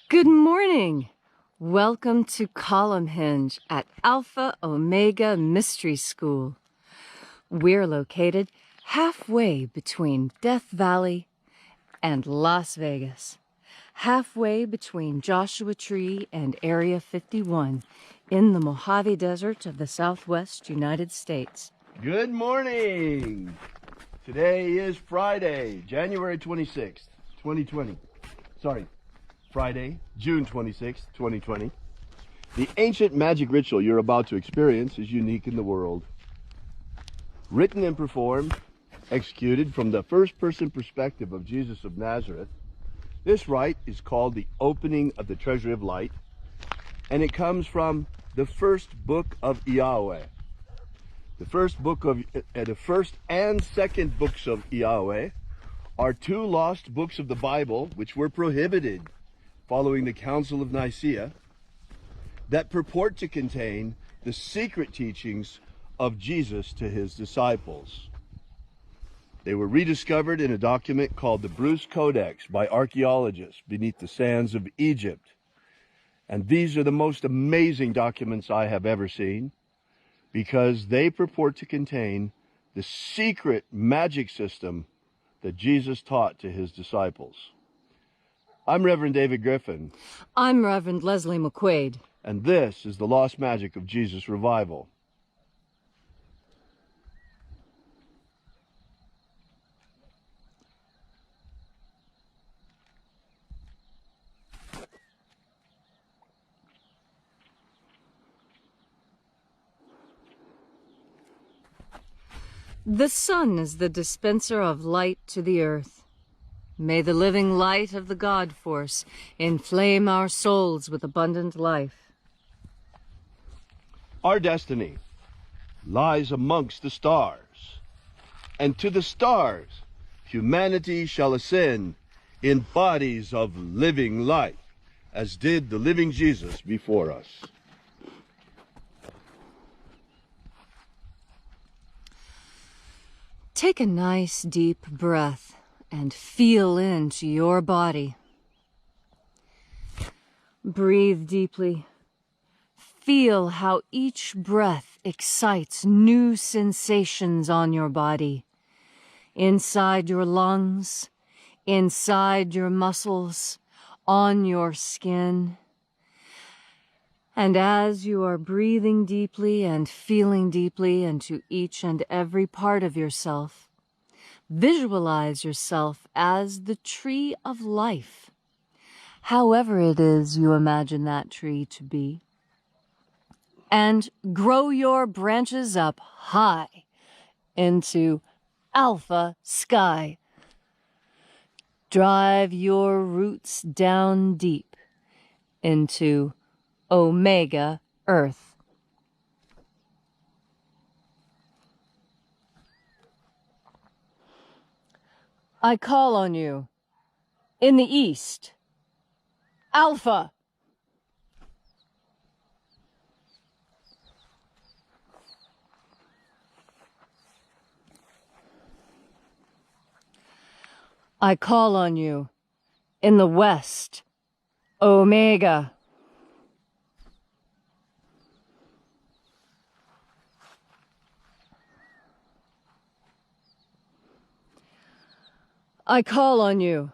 Good morning. Welcome to Column Hinge at Alpha Ωmega Mystery School. We're located halfway between Death Valley and Las Vegas, halfway between Joshua Tree and Area 51 in the Mojave Desert of the Southwest United States. Good morning. Today is Friday, January 26th, 2020. Friday, June 26th, 2020. The ancient magic ritual you're about to experience is unique in the world. Written and performed, executed from the first-person perspective of Jesus of Nazareth, this rite is called the opening of the treasury of light, and it comes from the first book of Yahweh. The first and second books of Yahweh are two lost books of the Bible which were prohibited following the Council of Nicaea, that purport to contain the secret teachings of Jesus to his disciples. They were rediscovered in a document called the Bruce Codex by archaeologists beneath the sands of Egypt. And these are the most amazing documents I have ever seen, because they purport to contain the secret magic system that Jesus taught to his disciples. I'm Reverend David Griffin. I'm Reverend Leslie McQuade. And this is the Lost Magic of Jesus Revival. The sun is the dispenser of light to the earth. May the living light of the God Force inflame our souls with abundant life. Our destiny lies amongst the stars, and to the stars humanity shall ascend in bodies of living light, as did the living Jesus before us. Take a nice deep breath and feel into your body. Breathe deeply. Feel how each breath excites new sensations on your body. Inside your lungs, inside your muscles, on your skin. And as you are breathing deeply and feeling deeply into each and every part of yourself, visualize yourself as the tree of life, however it is you imagine that tree to be. And grow your branches up high into Alpha sky. Drive your roots down deep into Omega Earth. I call on you in the east, Alpha. I call on you in the west, Omega. I call on you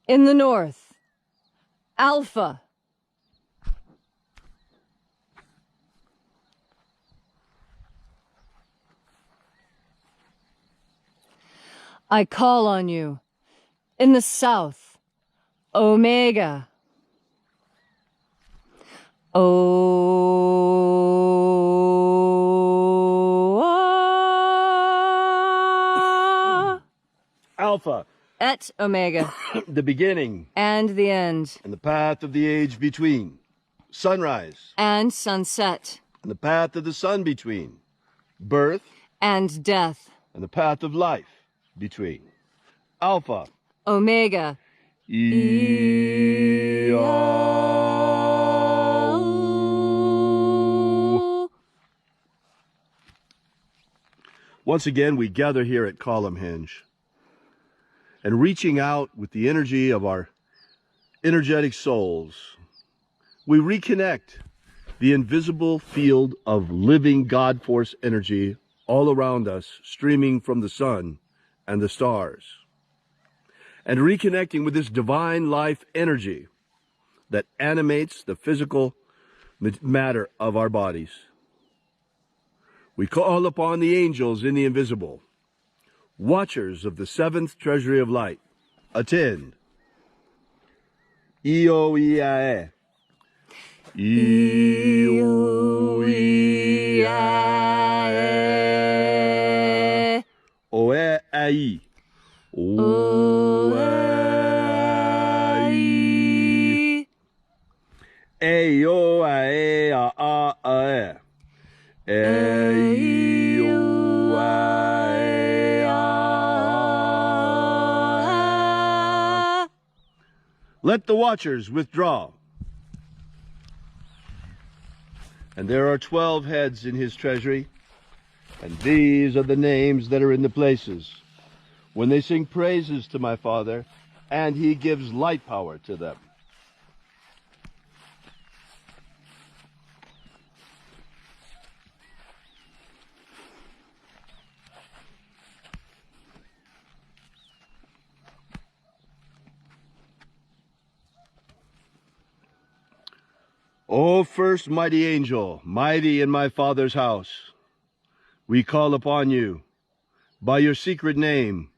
in the north, Alpha. I call on you in the south, Omega. Alpha. Et Omega. The beginning. And the end. And the path of the age between. Sunrise. And sunset. And the path of the sun between. Birth. And death. And the path of life between. Alpha. Omega. Once again, we gather here at Column Hinge, and reaching out with the energy of our energetic souls, we reconnect the invisible field of living God force energy all around us, streaming from the sun and the stars, and reconnecting with this divine life energy that animates the physical matter of our bodies. We call upon the angels in the invisible, watchers of the seventh treasury of light. Attend. Io-Iae. Io-Iae. Oe-Ai. Oe-Ai. E-O-A-E-A-A-E. E-O-A-E-A. Let the watchers withdraw. And there are 12 heads in his treasury, and these are the names that are in the places when they sing praises to my Father, and he gives light power to them. O first mighty angel, mighty in my Father's house, we call upon you by your secret name,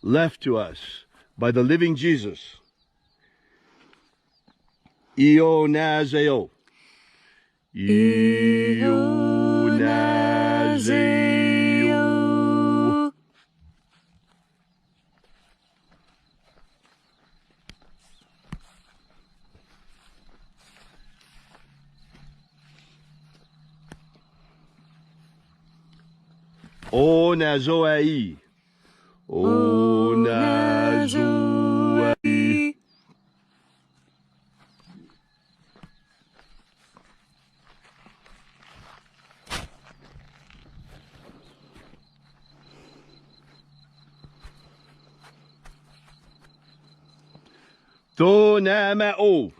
left to us by the living Jesus. Io-Nazeo. Io-Nazeo. O-Nazoai. O-Nazoai. To-Namao.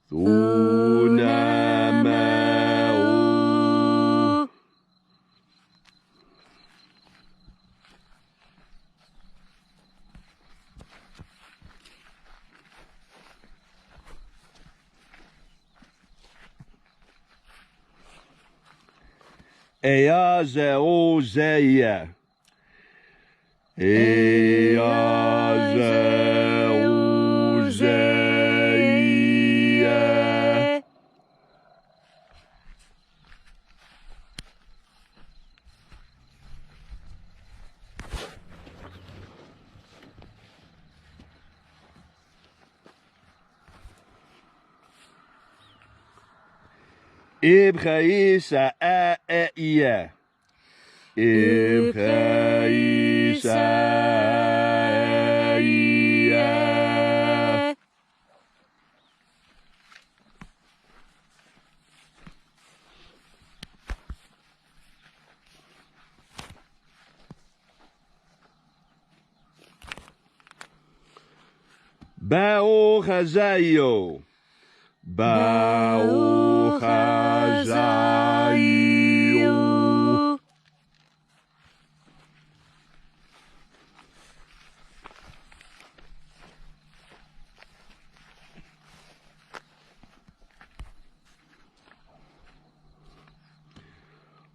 To-Namao. Ea-Zeo-Zeia. Ea-Zeo-Zeia. Ibchaisa-a-e-ia. Ibchaisa-a-ia. Bao-Chazaio. Bao-Chazaio.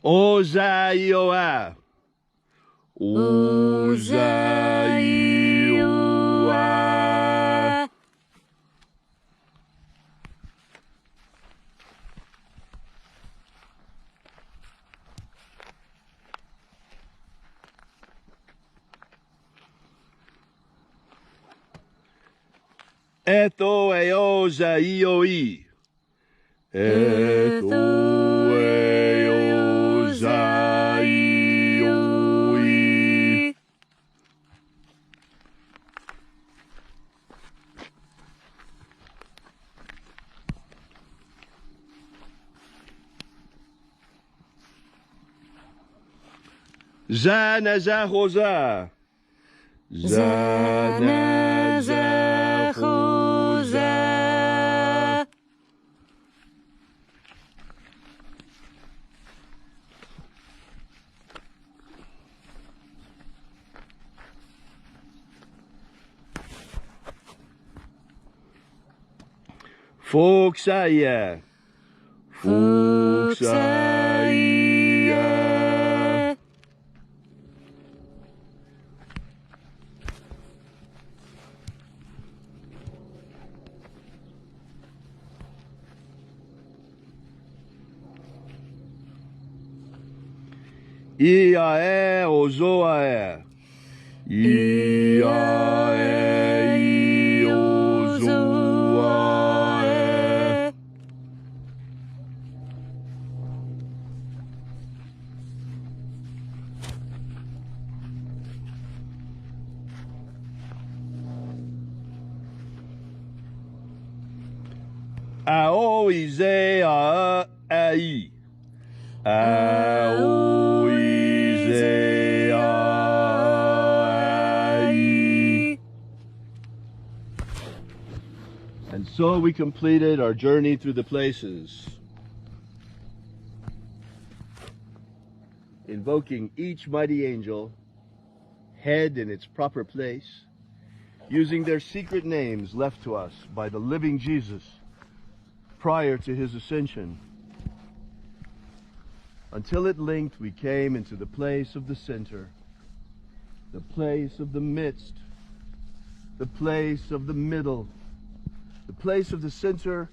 Ozaioa. Ozaioa. Etho-eozaio-i. Etho-eozaio-i. Zanazahoza. Zanazahoza. Fuxaya. Fuxaya. Iae ozoae. Iae ozoae. Ao ize a ai. Ao ize a ai. And so we completed our journey through the places, invoking each mighty angel, head in its proper place, using their secret names left to us by the living Jesus prior to his ascension. Until at length we came into the place of the center, the place of the midst, the place of the middle, the place of the center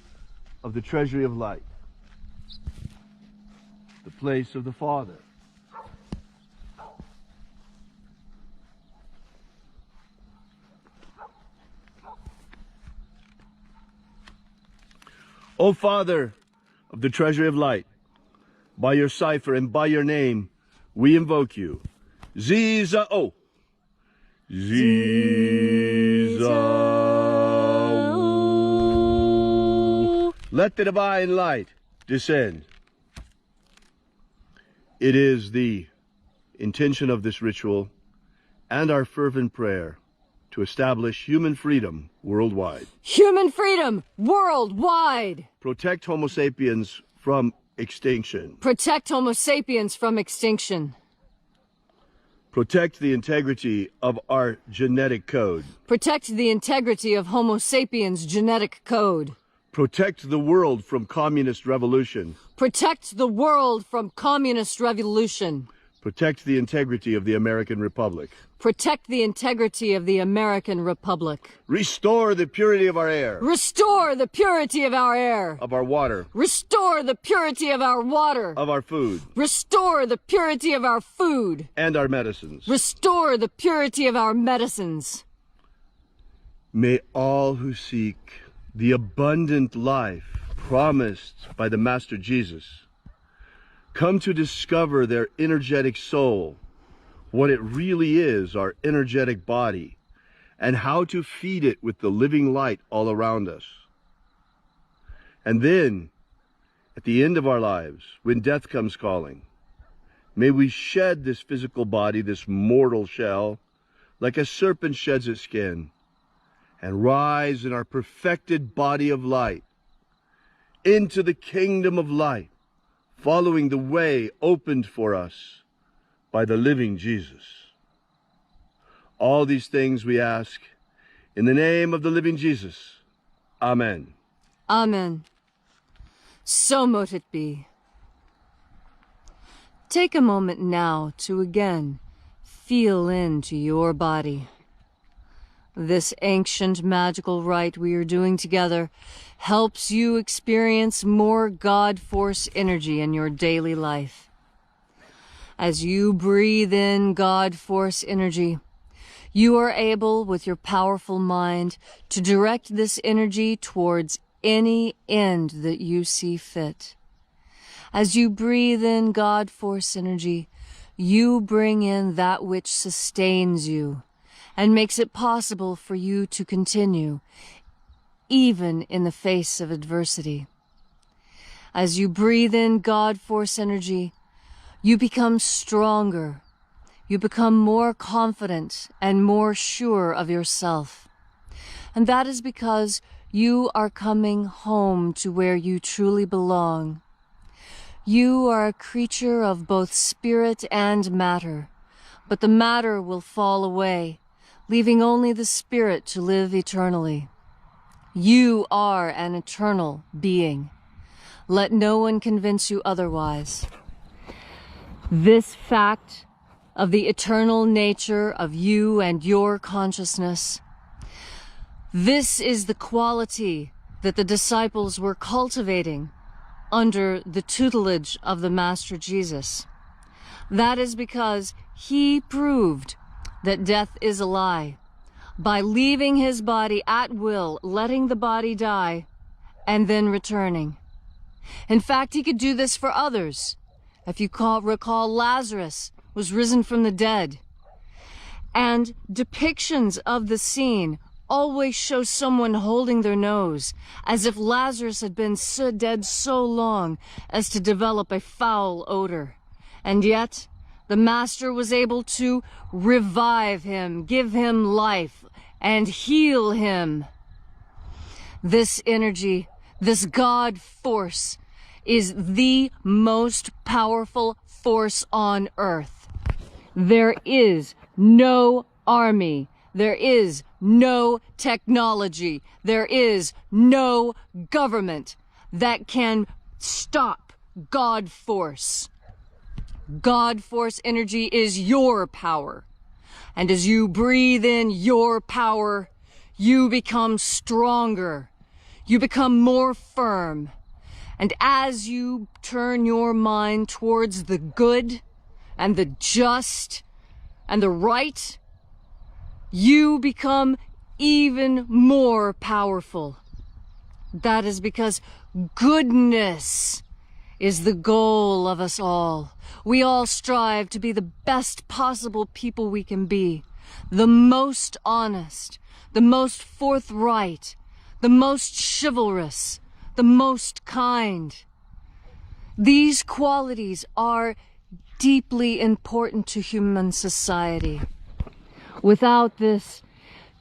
of the treasury of light, the place of the Father. O Father of the treasury of light, by your cipher and by your name, we invoke you. Ziza-o. Ziza-o. Let the divine light descend. It is the intention of this ritual and our fervent prayer to establish human freedom worldwide. Human freedom worldwide! Protect Homo sapiens from extinction. Protect Homo sapiens from extinction. Protect the integrity of our genetic code. Protect the integrity of Homo sapiens' genetic code. Protect the world from communist revolution. Protect the world from communist revolution. Protect the integrity of the American Republic. Protect the integrity of the American Republic. Restore the purity of our air. Restore the purity of our air. Of our water. Restore the purity of our water. Of our food. Restore the purity of our food. And our medicines. Restore the purity of our medicines. May all who seek the abundant life promised by the Master Jesus come to discover their energetic soul, what it really is, our energetic body, and how to feed it with the living light all around us. And then, at the end of our lives, when death comes calling, may we shed this physical body, this mortal shell, like a serpent sheds its skin, and rise in our perfected body of light into the kingdom of light, following the way opened for us by the living Jesus. All these things we ask in the name of the living Jesus. Amen. Amen. So mote it be. Take a moment now to again feel into your body. This ancient magical rite we are doing together helps you experience more God Force energy in your daily life. As you breathe in God Force energy, you are able, with your powerful mind, to direct this energy towards any end that you see fit. As you breathe in God Force energy, you bring in that which sustains you and makes it possible for you to continue, even in the face of adversity. As you breathe in God Force energy, you become stronger. You become more confident and more sure of yourself. And that is because you are coming home to where you truly belong. You are a creature of both spirit and matter, but the matter will fall away, leaving only the spirit to live eternally. You are an eternal being. Let no one convince you otherwise. This fact of the eternal nature of you and your consciousness, this is the quality that the disciples were cultivating under the tutelage of the Master Jesus. That is because he proved that death is a lie by leaving his body at will, letting the body die, and then returning. In fact, he could do this for others. If you recall, Lazarus was risen from the dead. And depictions of the scene always show someone holding their nose, as if Lazarus had been dead so long as to develop a foul odor. And yet, the Master was able to revive him, give him life, and heal him. This energy, this God force, is the most powerful force on earth. There is no army. There is no technology. There is no government that can stop God force. God force energy is your power. And as you breathe in your power, you become stronger. You become more firm. And as you turn your mind towards the good and the just and the right, you become even more powerful. That is because goodness is the goal of us all. We all strive to be the best possible people we can be, the most honest, the most forthright, the most chivalrous, the most kind. These qualities are deeply important to human society. Without this,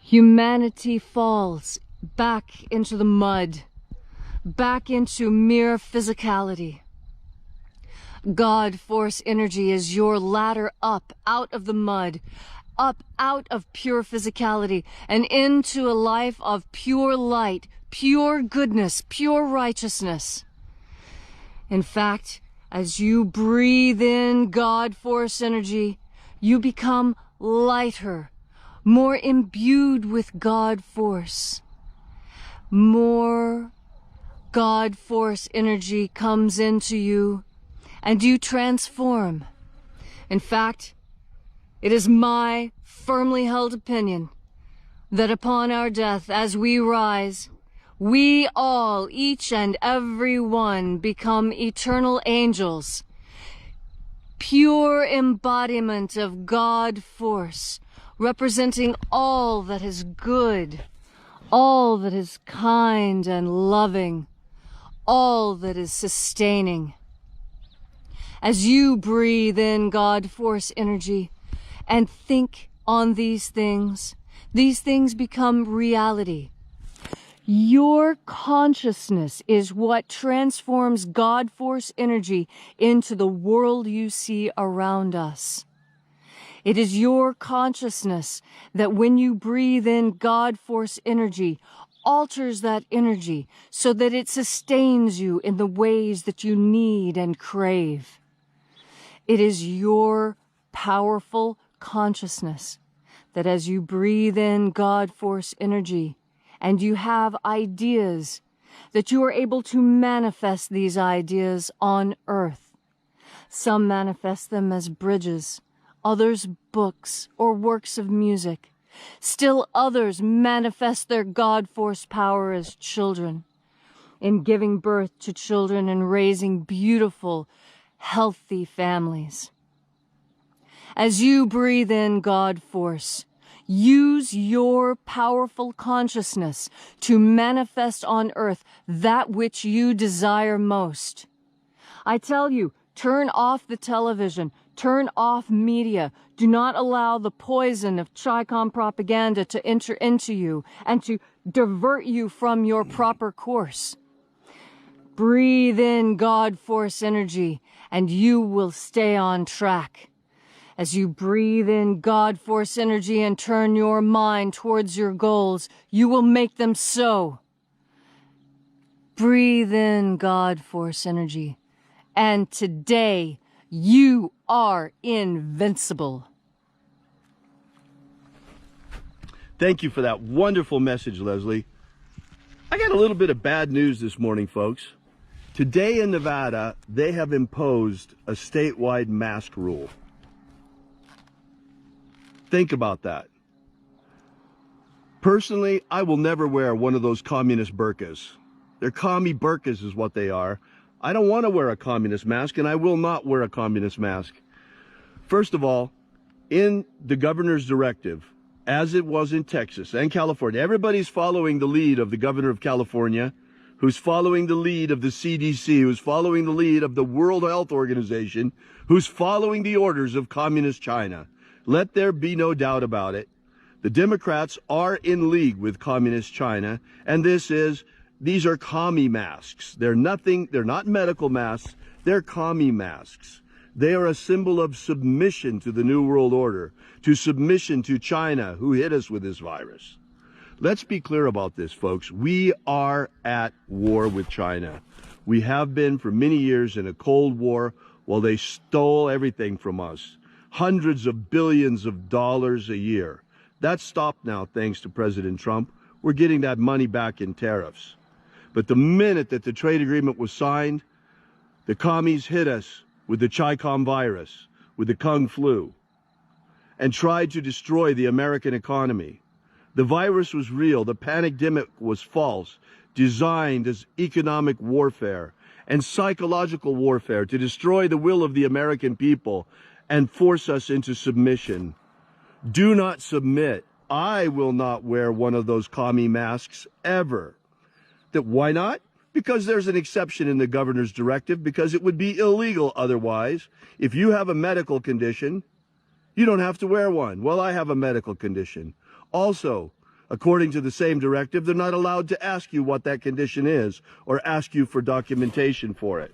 humanity falls back into the mud, back into mere physicality. God force energy is your ladder up out of the mud, up out of pure physicality and into a life of pure light, pure goodness, pure righteousness. In fact, as you breathe in God force energy, you become lighter, more imbued with God force. More God force energy comes into you, and you transform. In fact, it is my firmly held opinion that upon our death, as we rise, we all, each and every one, become eternal angels, pure embodiment of God force, representing all that is good, all that is kind and loving, all that is sustaining. As you breathe in God force energy and think on these things become reality. Your consciousness is what transforms God force energy into the world you see around us. It is your consciousness that when you breathe in God force energy, alters that energy so that it sustains you in the ways that you need and crave. It is your powerful consciousness that as you breathe in God force energy and you have ideas, that you are able to manifest these ideas on earth. Some manifest them as bridges, others books or works of music. Still others manifest their God force power as children, in giving birth to children and raising beautiful, healthy families. As you breathe in God force, use your powerful consciousness to manifest on earth that which you desire most. I tell you, turn off the television, turn off media. Do not allow the poison of Chi-Com propaganda to enter into you and to divert you from your proper course. Breathe in God force energy and you will stay on track. As you breathe in God force energy and turn your mind towards your goals, you will make them so. Breathe in God Force energy. And today, you are invincible. Thank you for that wonderful message, Leslie. I got a little bit of bad news this morning, folks. Today in Nevada, they have imposed a statewide mask rule. Think about that. Personally, I will never wear one of those communist burqas. They're commie burqas is what they are. I don't want to wear a communist mask, and I will not wear a communist mask. First of all, in the governor's directive, as it was in Texas and California, everybody's following the lead of the governor of California, who's following the lead of the CDC, who's following the lead of the World Health Organization, who's following the orders of Communist China. Let there be no doubt about it. The Democrats are in league with Communist China, and these are commie masks. They're not medical masks, they're commie masks. They are a symbol of submission to the New World Order, to submission to China, who hit us with this virus. Let's be clear about this, folks. We are at war with China. We have been for many years in a Cold War while they stole everything from us. Hundreds of billions of dollars a year. That's stopped now thanks to President Trump. We're getting that money back in tariffs. But the minute that the trade agreement was signed, the commies hit us with the Chi-Com virus, with the Kung flu, and tried to destroy the American economy. The virus was real. The pandemic was false, designed as economic warfare and psychological warfare to destroy the will of the American people and force us into submission. Do not submit. I will not wear one of those commie masks ever. Why not? Because there's an exception in the governor's directive, because it would be illegal otherwise. If you have a medical condition, you don't have to wear one. Well, I have a medical condition. Also, according to the same directive, they're not allowed to ask you what that condition is or ask you for documentation for it.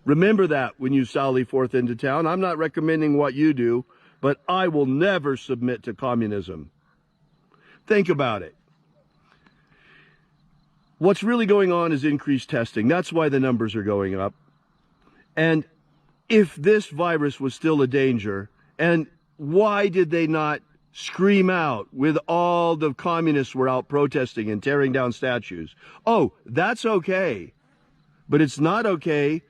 Remember that when you sally forth into town. I'm not recommending what you do, but I will never submit to communism. Think about it. What's really going on is increased testing. That's why the numbers are going up. And if this virus was still a danger, and why did they not scream out with all the communists were out protesting and tearing down statues? Oh, that's okay. But it's not okay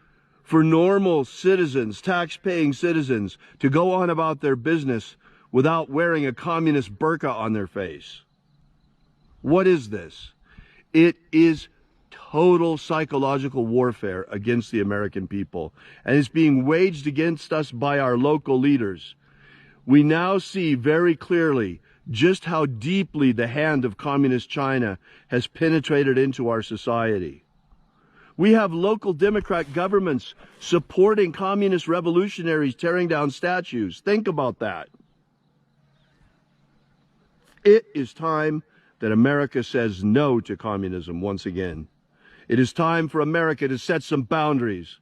for normal citizens, tax-paying citizens, to go on about their business without wearing a communist burqa on their face. What is this? It is total psychological warfare against the American people, and it's being waged against us by our local leaders. We now see very clearly just how deeply the hand of Communist China has penetrated into our society. We have local Democrat governments supporting communist revolutionaries tearing down statues. Think about that. It is time that America says no to communism once again. It is time for America to set some boundaries.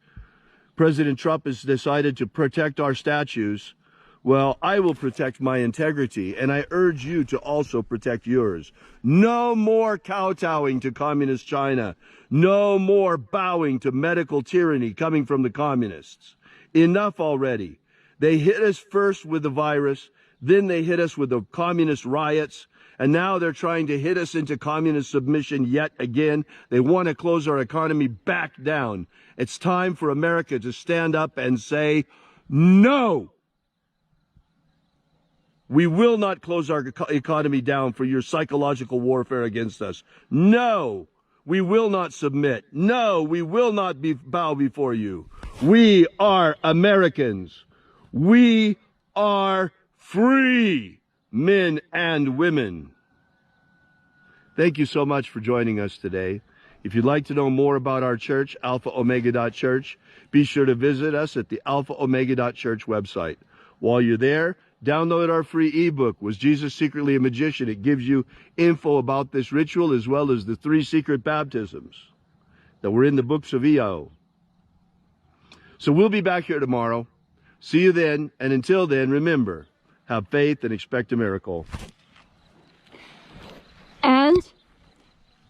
President Trump has decided to protect our statues. Well, I will protect my integrity, and I urge you to also protect yours. No more kowtowing to Communist China. No more bowing to medical tyranny coming from the communists. Enough already. They hit us first with the virus, then they hit us with the communist riots, and now they're trying to hit us into communist submission yet again. They want to close our economy back down. It's time for America to stand up and say, no! We will not close our economy down for your psychological warfare against us. No, we will not submit. No, we will not bow before you. We are Americans. We are free, men and women. Thank you so much for joining us today. If you'd like to know more about our church, alphaomega.church, be sure to visit us at the alphaomega.church website. While you're there, download our free ebook, Was Jesus Secretly a Magician? It gives you info about this ritual as well as the 3 secret baptisms that were in the books of EO. So we'll be back here tomorrow. See you then, and until then, remember, have faith and expect a miracle. And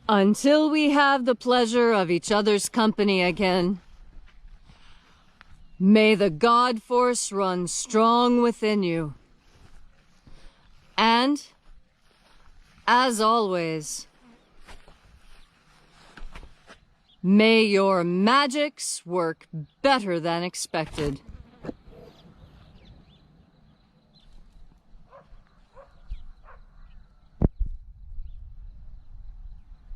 Until we have the pleasure of each other's company again, may the God Force run strong within you. And, as always, may your magics work better than expected.